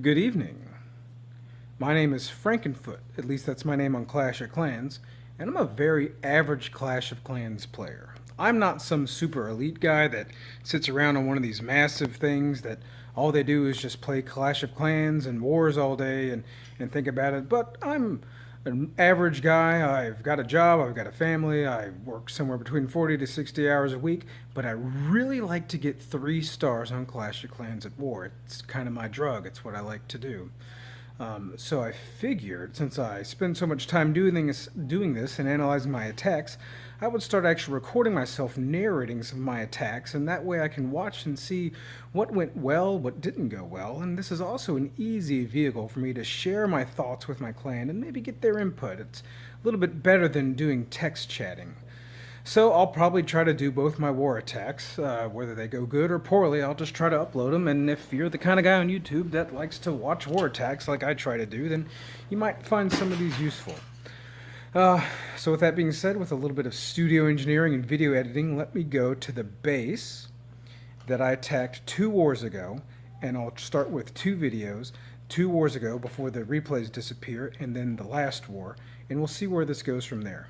Good evening. My name is Frankenfoot, at least that's my name on Clash of Clans, and I'm a very average Clash of Clans player. I'm not some super elite guy that sits around on one of these massive things that all they do is just play Clash of Clans and wars all day and think about it, but I'm an average guy. I've got a job, I've got a family, I work somewhere between 40 to 60 hours a week, but I really like to get 3 stars on Clash of Clans at war. It's kind of my drug, it's what I like to do. So I figured, since I spend so much time doing this and analyzing my attacks, I would start actually recording myself narrating some of my attacks, and that way I can watch and see what went well, what didn't go well, and this is also an easy vehicle for me to share my thoughts with my clan and maybe get their input. It's a little bit better than doing text chatting. So I'll probably try to do both my war attacks, whether they go good or poorly. I'll just try to upload them. And if you're the kind of guy on YouTube that likes to watch war attacks like I try to do, then you might find some of these useful. So with that being said, with a little bit of studio engineering and video editing, let me go to the base that I attacked 2 wars ago, and I'll start with 2 videos, 2 wars ago before the replays disappear, and then the last war, and we'll see where this goes from there.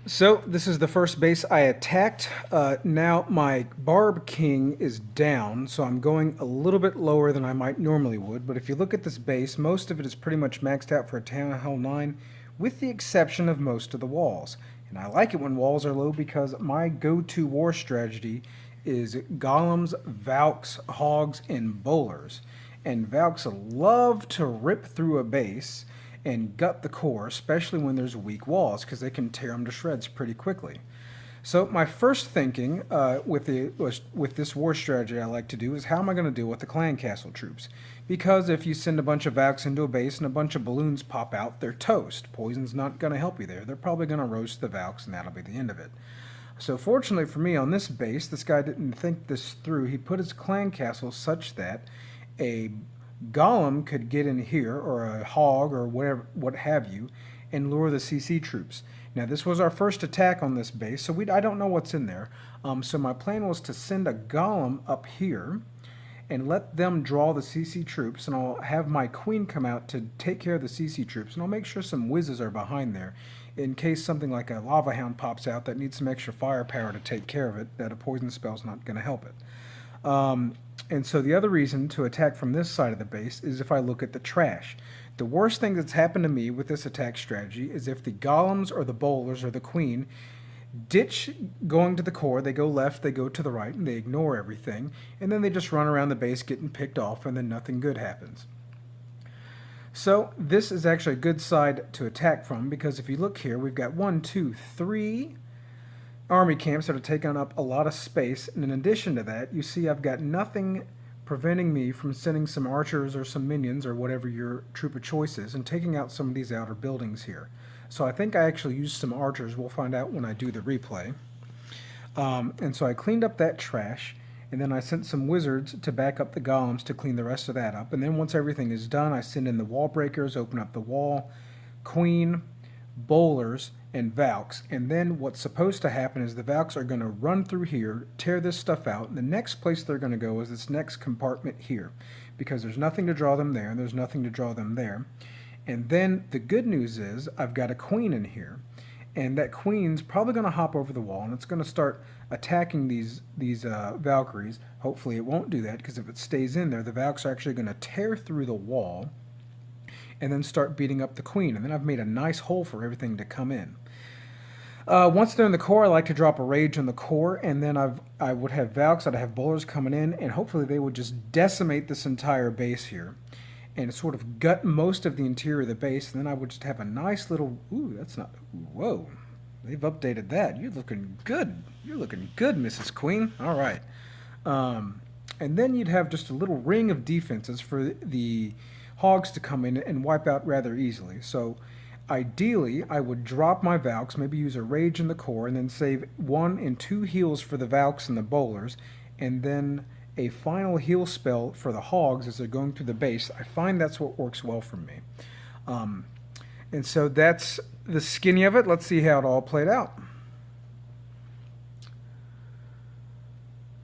So this is the first base I attacked. Now my Barb King is down, so I'm going a little bit lower than I might normally would. But if you look at this base, most of it is pretty much maxed out for a Town Hall 9, with the exception of most of the walls. And I like it when walls are low because my go-to war strategy is Golems, Valks, Hogs, and Bowlers. And Valks love to rip through a base and gut the core, especially when there's weak walls, because they can tear them to shreds pretty quickly. So my first thinking with this war strategy I like to do is how am I going to deal with the clan castle troops? Because if you send a bunch of Valks into a base and a bunch of balloons pop out, they're toast. Poison's not going to help you there. They're probably going to roast the Valks, and that'll be the end of it. So fortunately for me on this base, this guy didn't think this through. He put his clan castle such that a Golem could get in here, or a hog, or whatever, what have you, and lure the CC troops. Now this was our first attack on this base, so I don't know what's in there. So my plan was to send a Golem up here and let them draw the CC troops, and I'll have my queen come out to take care of the CC troops, and I'll make sure some whizzes are behind there in case something like a lava hound pops out that needs some extra firepower to take care of it, that a poison spell's not going to help it. And so the other reason to attack from this side of the base is if I look at the trash. The worst thing that's happened to me with this attack strategy is if the golems or the bowlers or the queen ditch going to the core, they go left, they go to the right, and they ignore everything, and then they just run around the base getting picked off, and then nothing good happens. So this is actually a good side to attack from, because if you look here, we've got 1, 2, 3 army camps that are taking up a lot of space, and in addition to that, you see I've got nothing preventing me from sending some archers or some minions or whatever your troop of choice is and taking out some of these outer buildings here. So I think I actually used some archers. We'll find out when I do the replay. And so I cleaned up that trash, and then I sent some wizards to back up the golems to clean the rest of that up. And then once everything is done, I send in the wall breakers, open up the wall, queen, bowlers, and Valks. And then what's supposed to happen is the Valks are going to run through here, tear this stuff out, and the next place they're going to go is this next compartment here, because there's nothing to draw them there, and there's nothing to draw them there. And then the good news is I've got a queen in here, and that queen's probably going to hop over the wall, and it's going to start attacking these Valkyries. Hopefully it won't do that, because if it stays in there, the Valks are actually going to tear through the wall and then start beating up the queen. And then I've made a nice hole for everything to come in. Once they're in the core, I like to drop a rage on the core, and then I would have Valks, I'd have bowlers coming in, and hopefully they would just decimate this entire base here and sort of gut most of the interior of the base, and then I would just have a nice little, ooh, that's not, whoa, they've updated that. You're looking good. You're looking good, Mrs. Queen. All right. And then you'd have just a little ring of defenses for the hogs to come in and wipe out rather easily. So ideally, I would drop my Valks, maybe use a rage in the core, and then save 1 and 2 heals for the Valks and the bowlers, and then a final heal spell for the hogs as they're going through the base. I find that's what works well for me. And so that's the skinny of it. Let's see how it all played out.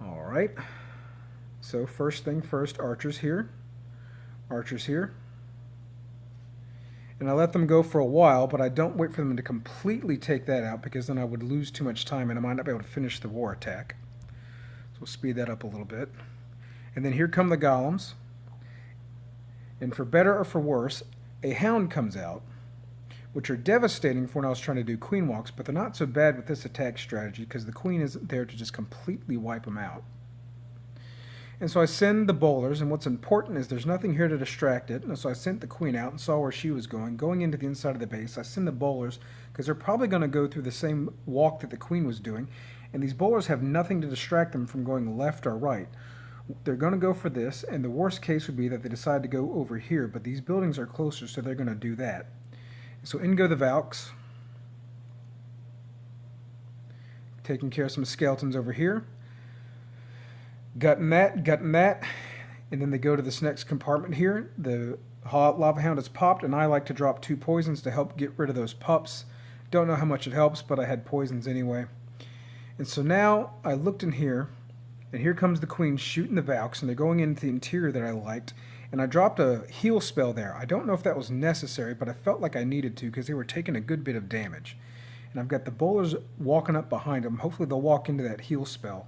All right. So first thing first, archers here. archers here. And I let them go for a while, but I don't wait for them to completely take that out because then I would lose too much time and I might not be able to finish the war attack. So we'll speed that up a little bit. And then here come the golems. And for better or for worse, a hound comes out, which are devastating for when I was trying to do queen walks, but they're not so bad with this attack strategy because the queen isn't there to just completely wipe them out. And so I send the bowlers, and what's important is there's nothing here to distract it. And so I sent the queen out and saw where she was going. Going into the inside of the base, I send the bowlers because they're probably going to go through the same walk that the queen was doing. And these bowlers have nothing to distract them from going left or right. They're going to go for this, and the worst case would be that they decide to go over here. But these buildings are closer, so they're going to do that. So in go the Valks. Taking care of some skeletons over here. Gutting that, and then they go to this next compartment here. The lava hound is popped, and I like to drop 2 poisons to help get rid of those pups. Don't know how much it helps, but I had poisons anyway. And so now I looked in here, and here comes the queen shooting the Valks, and they're going into the interior that I liked, and I dropped a heal spell there. I don't know if that was necessary, but I felt like I needed to because they were taking a good bit of damage. And I've got the bowlers walking up behind them. Hopefully they'll walk into that heal spell.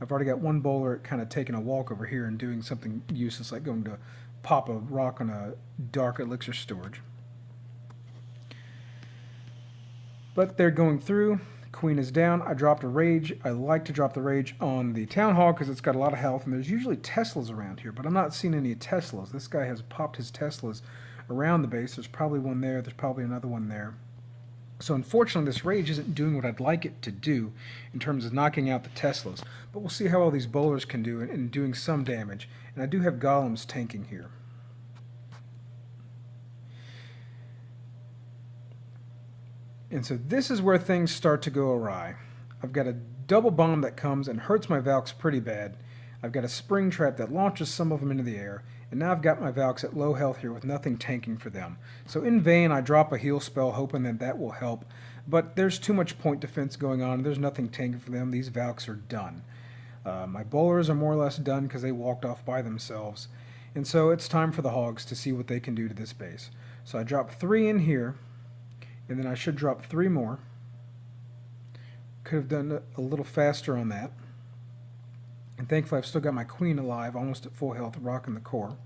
I've already got one bowler kind of taking a walk over here and doing something useless, like going to pop a rock on a dark elixir storage. But they're going through. Queen is down. I dropped a rage. I like to drop the rage on the town hall because it's got a lot of health, and there's usually Teslas around here, but I'm not seeing any Teslas. This guy has popped his Teslas around the base. There's probably one there. There's probably another one there. So unfortunately, this rage isn't doing what I'd like it to do in terms of knocking out the Teslas. But we'll see how all these bowlers can do in doing some damage. And I do have golems tanking here. And so this is where things start to go awry. I've got a double bomb that comes and hurts my Valks pretty bad. I've got a spring trap that launches some of them into the air. And now I've got my Valks at low health here with nothing tanking for them. So in vain, I drop a heal spell hoping that that will help. But there's too much point defense going on. There's nothing tanking for them. These Valks are done. My bowlers are more or less done because they walked off by themselves. And so it's time for the hogs to see what they can do to this base. So I drop 3 in here. And then I should drop 3 more. Could have done it a little faster on that. And thankfully I've still got my queen alive, almost at full health, rocking the core.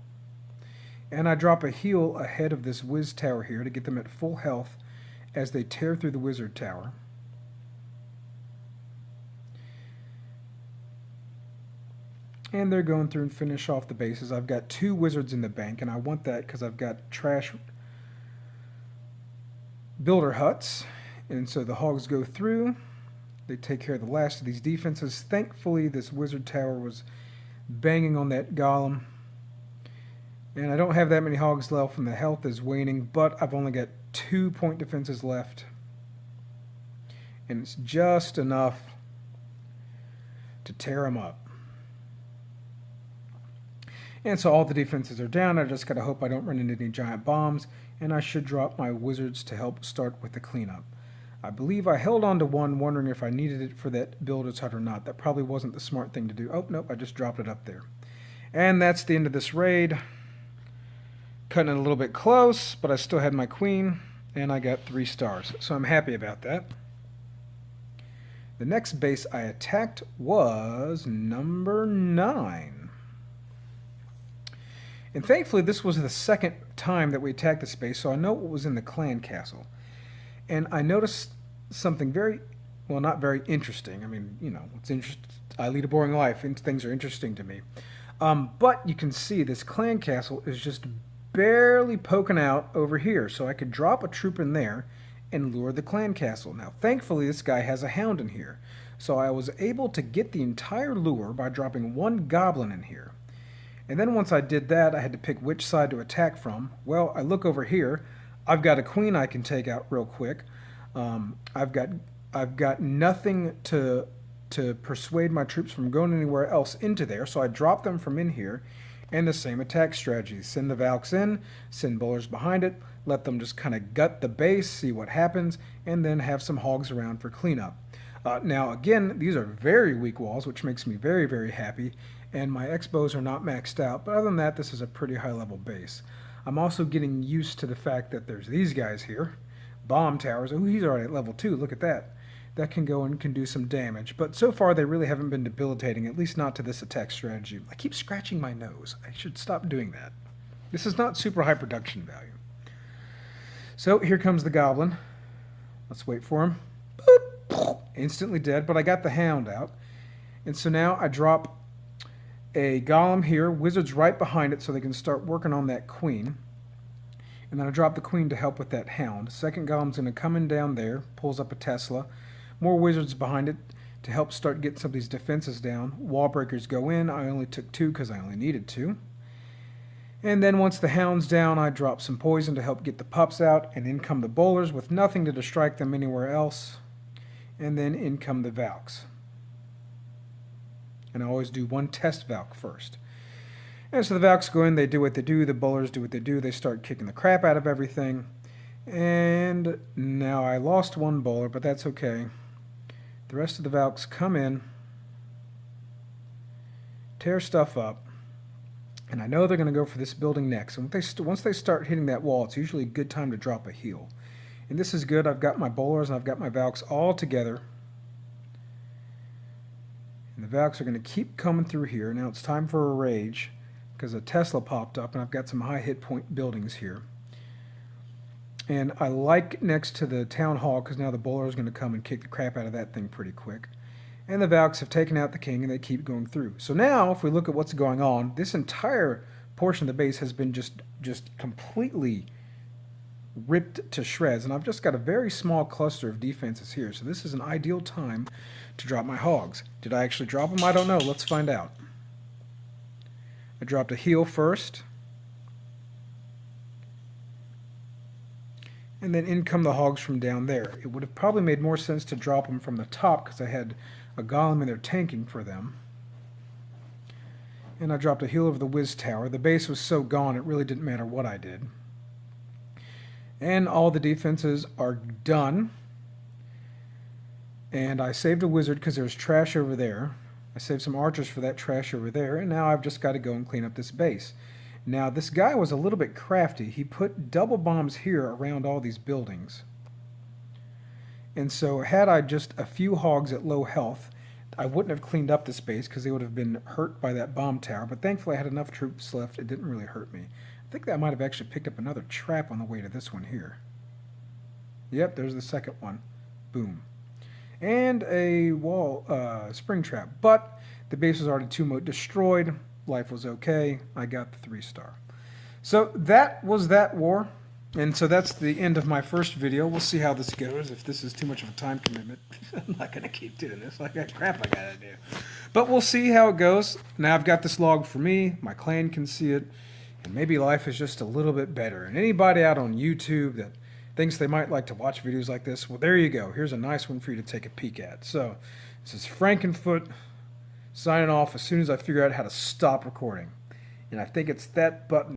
And I drop a heal ahead of this whiz tower here to get them at full health as they tear through the wizard tower. And they're going through and finish off the bases. I've got 2 wizards in the bank, and I want that because I've got trash builder huts. And so the hogs go through. They take care of the last of these defenses. Thankfully, this wizard tower was banging on that golem. And I don't have that many hogs left, and the health is waning, but I've only got 2 point defenses left. And it's just enough to tear them up. And so all the defenses are down. I just got to hope I don't run into any giant bombs, and I should drop my wizards to help start with the cleanup. I believe I held on to 1, wondering if I needed it for that builder's hut or not. That probably wasn't the smart thing to do. Oh, nope, I just dropped it up there. And that's the end of this raid. Cutting it a little bit close, but I still had my queen, and I got 3 stars. So I'm happy about that. The next base I attacked was number 9. And thankfully, this was the second time that we attacked this base, so I know what was in the clan castle. And I noticed something very, well, not very interesting. I mean, you know, it's interesting. I lead a boring life, and things are interesting to me. But you can see this clan castle is just barely poking out over here, so I could drop a troop in there and lure the clan castle. Now, thankfully, this guy has a hound in here, so I was able to get the entire lure by dropping 1 goblin in here. And then once I did that, I had to pick which side to attack from. Well, I look over here. I've got a queen I can take out real quick. I've got nothing to persuade my troops from going anywhere else into there, so I drop them from in here. And the same attack strategy. Send the Valks in, send bowlers behind it, let them just kind of gut the base, see what happens, and then have some hogs around for cleanup. Now, again, these are very weak walls, which makes me very, very happy. and my X-bows are not maxed out, but other than that, this is a pretty high level base. I'm also getting used to the fact that there's these guys here, bomb towers. Oh, he's already at level 2, look at that. That can go and can do some damage, but so far they really haven't been debilitating, at least not to this attack strategy. I keep scratching my nose. I should stop doing that. This is not super high production value. So here comes the goblin. Let's wait for him. Boop. Instantly dead, but I got the hound out. And so now I drop a golem here, wizards right behind it so they can start working on that queen. And then I drop the queen to help with that hound. Second golem's going to come in down there, pulls up a Tesla. More wizards behind it to help start getting some of these defenses down. Wall breakers go in. I only took 2 because I only needed 2. And then once the hound's down, I drop some poison to help get the pups out, and in come the bowlers with nothing to distract them anywhere else. And then in come the Valks. And I always do one test Valk first. And so the Valks go in, they do what they do, the bowlers do what they do, they start kicking the crap out of everything. And now I lost one bowler, but that's okay. The rest of the Valks come in, tear stuff up, and I know they're going to go for this building next. And once they start hitting that wall, it's usually a good time to drop a heal. And this is good. I've got my bowlers and I've got my Valks all together. And the Valks are going to keep coming through here. Now it's time for a rage because a Tesla popped up and I've got some high hit point buildings here. And I like next to the town hall because now the bowler is going to come and kick the crap out of that thing pretty quick. And the Valks have taken out the king and they keep going through. So now if we look at what's going on, this entire portion of the base has been just completely ripped to shreds. And I've just got a very small cluster of defenses here. So this is an ideal time to drop my hogs. Did I actually drop them? I don't know. Let's find out. I dropped a heal first. And then in come the hogs from down there. It would have probably made more sense to drop them from the top because I had a golem in there tanking for them. And I dropped a heal over the whiz tower. The base was so gone it really didn't matter what I did. And all the defenses are done. And I saved a wizard because there's trash over there. I saved some archers for that trash over there. And now I've just got to go and clean up this base. Now this guy was a little bit crafty. He put double bombs here around all these buildings. And so had I just a few hogs at low health, I wouldn't have cleaned up this base because they would have been hurt by that bomb tower. But thankfully I had enough troops left. It didn't really hurt me. I think that might have actually picked up another trap on the way to this one here. Yep, there's the second one. Boom. And a wall spring trap. But the base was already too much destroyed. Life was okay. I got the 3-star. So that was that war. And so that's the end of my first video. We'll see how this goes. If this is too much of a time commitment, I'm not going to keep doing this. I got crap I got to do. But we'll see how it goes. Now I've got this log for me. My clan can see it. And maybe life is just a little bit better. And anybody out on YouTube that thinks they might like to watch videos like this, well, there you go. Here's a nice one for you to take a peek at. So this is Frankenfoot signing off as soon as I figure out how to stop recording. And I think it's that button.